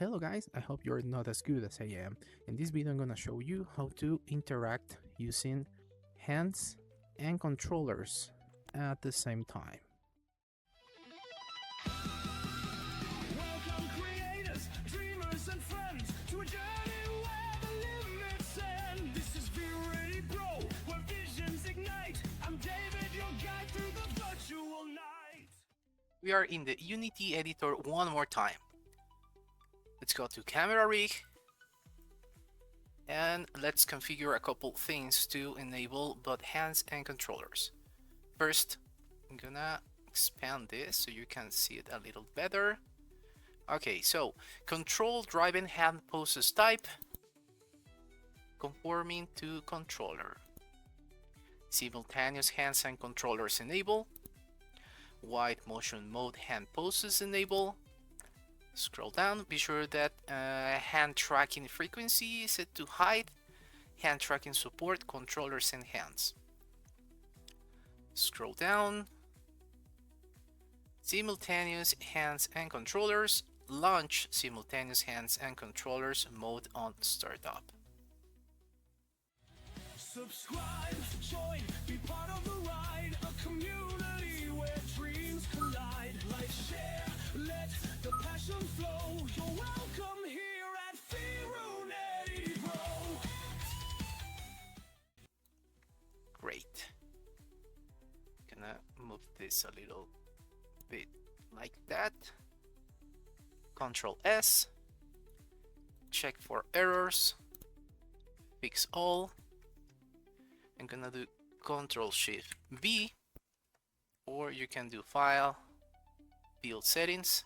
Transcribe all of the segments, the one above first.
Hello guys, I hope you're not as good as I am. In this video I'm gonna show you how to interact using hands and controllers at the same time. Welcome creators, dreamers and friends to a journey where the limits end. This is Be Ready Bro, where visions ignite. I'm David, your guide through the virtual night. We are in the Unity editor one more time. Let's go to camera rig and let's configure a couple things to enable both hands and controllers. First, I'm gonna expand this so you can see it a little better. Okay, so control driven hand poses type conforming to controller. Simultaneous hands and controllers enable. Wide motion mode hand poses enable. Scroll down, be sure that hand tracking frequency is set to hide. Hand tracking support controllers and hands. Scroll down. Simultaneous hands and controllers. Launch simultaneous hands and controllers mode on startup. Subscribe, join, be part of the ride. A community where dreams collide. Like, share, let the passion flow. You're welcome here at Be Ready Bro. Great. Gonna move this a little bit like that. Control S. Check for errors. Fix all. I'm gonna do Control Shift V, or you can do File, Build Settings.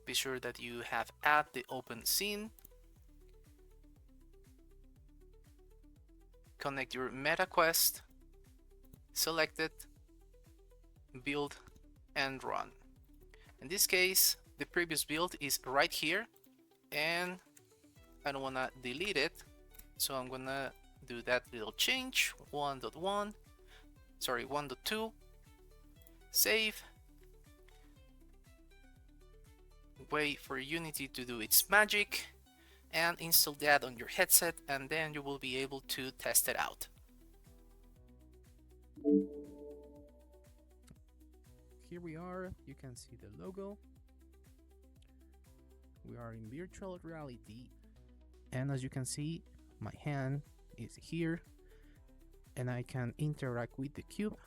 Be sure that you have add the open scene. Connect your MetaQuest, select it, build, and run. In this case, the previous build is right here, and I don't wanna delete it, so I'm gonna do that little change. 1.1, sorry, 1.2. Save. Wait for Unity to do its magic and install that on your headset, and then you will be able to test it out. Here we are, you can see the logo. We are in virtual reality, and as you can see, my hand is here, and I can interact with the cube,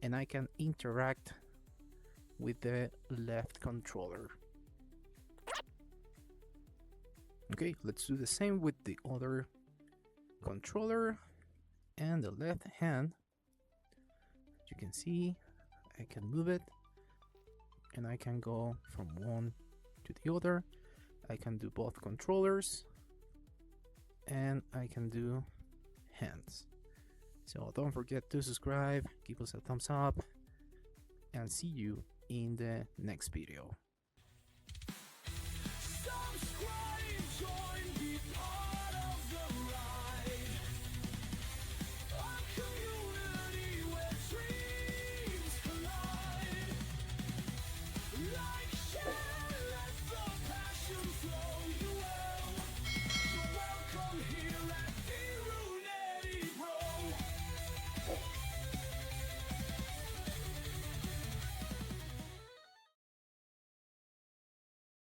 and I can interact with the left controller. Okay, let's do the same with the other controller and the left hand. As you can see, I can move it, and I can go from one to the other. I can do both controllers, and I can do hands. So don't forget to subscribe, give us a thumbs up, and see you in the next video.